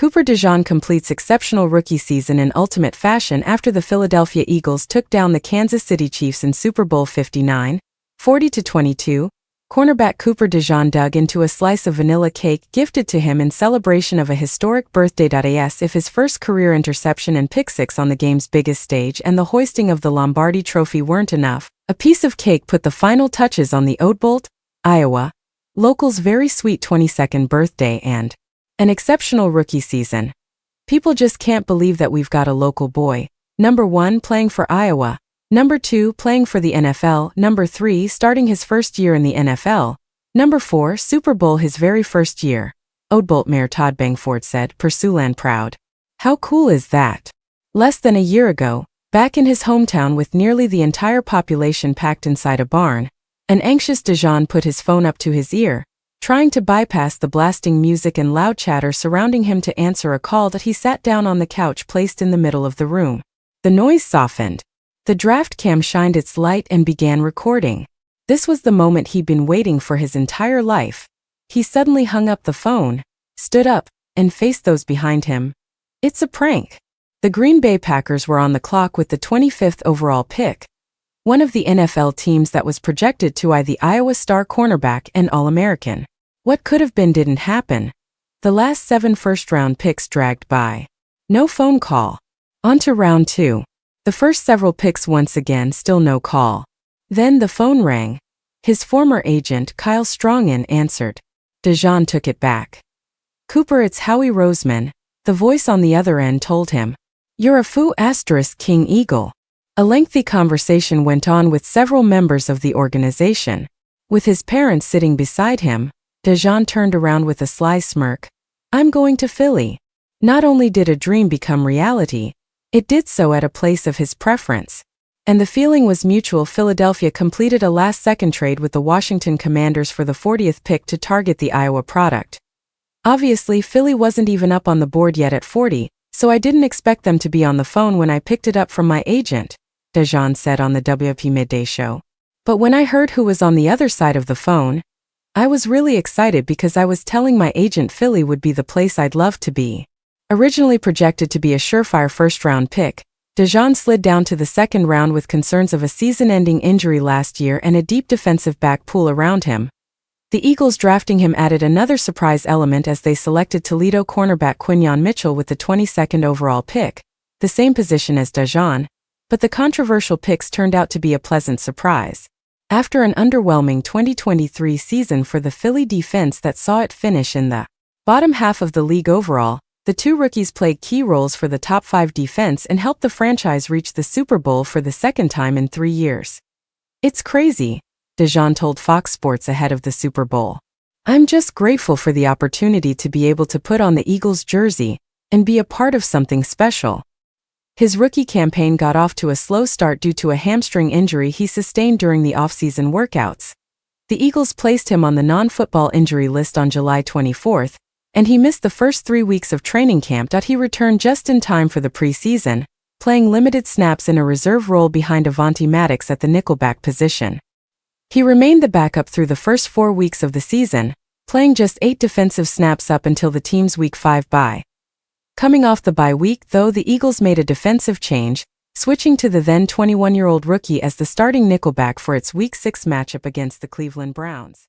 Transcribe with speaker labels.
Speaker 1: Cooper DeJean completes exceptional rookie season in ultimate fashion after the Philadelphia Eagles took down the Kansas City Chiefs in Super Bowl 59, 40-22. Cornerback Cooper DeJean dug into a slice of vanilla cake gifted to him in celebration of a historic birthday. As if his first career interception and pick six on the game's biggest stage and the hoisting of the Lombardi Trophy weren't enough, a piece of cake put the final touches on the Oldbolt, Iowa, local's very sweet 22nd birthday and an exceptional rookie season. People just can't believe that we've got a local boy, number 1 playing for Iowa, number 2 playing for the NFL, number 3 starting his first year in the NFL, number 4 Super Bowl his very first year, Oldbolt Mayor Todd Bangford said, Pursueland proud. How cool is that? Less than a year ago, back in his hometown with nearly the entire population packed inside a barn, an anxious DeJean put his phone up to his ear, trying to bypass the blasting music and loud chatter surrounding him to answer a call that he sat down on the couch placed in the middle of the room. The noise softened. The draft cam shined its light and began recording. This was the moment he'd been waiting for his entire life. He suddenly hung up the phone, stood up, and faced those behind him. It's a prank. The Green Bay Packers were on the clock with the 25th overall pick, one of the NFL teams that was projected to eye the Iowa star cornerback and All-American. What could have been didn't happen. The last 7 first-round picks dragged by. No phone call. On to round 2. The first several picks once again still no call. Then the phone rang. His former agent Kyle Strongen answered. DeJean took it back. Cooper, it's Howie Roseman, the voice on the other end told him. You're a foo * King Eagle. A lengthy conversation went on with several members of the organization. With his parents sitting beside him, DeJean turned around with a sly smirk. I'm going to Philly. Not only did a dream become reality, it did so at a place of his preference. And the feeling was mutual. Philadelphia completed a last-second trade with the Washington Commanders for the 40th pick to target the Iowa product. Obviously, Philly wasn't even up on the board yet at 40, so I didn't expect them to be on the phone when I picked it up from my agent, DeJean said on the WP Midday Show. But when I heard who was on the other side of the phone, I was really excited because I was telling my agent Philly would be the place I'd love to be. Originally projected to be a surefire first-round pick, DeJean slid down to the second round with concerns of a season-ending injury last year and a deep defensive back pool around him. The Eagles drafting him added another surprise element as they selected Toledo cornerback Quinyon Mitchell with the 22nd overall pick, the same position as DeJean, but the controversial picks turned out to be a pleasant surprise. After an underwhelming 2023 season for the Philly defense that saw it finish in the bottom half of the league overall, the two rookies played key roles for the top 5 defense and helped the franchise reach the Super Bowl for the second time in 3 years. It's crazy, DeJean told Fox Sports ahead of the Super Bowl. I'm just grateful for the opportunity to be able to put on the Eagles jersey and be a part of something special. His rookie campaign got off to a slow start due to a hamstring injury he sustained during the off-season workouts. The Eagles placed him on the non-football injury list on July 24th, and he missed the first 3 weeks of training camp. He returned just in time for the preseason, playing limited snaps in a reserve role behind Avonte Maddox at the nickelback position. He remained the backup through the first 4 weeks of the season, playing just 8 defensive snaps up until the team's Week 5 bye. Coming off the bye week, though, the Eagles made a defensive change, switching to the then 21-year-old rookie as the starting nickelback for its Week 6 matchup against the Cleveland Browns.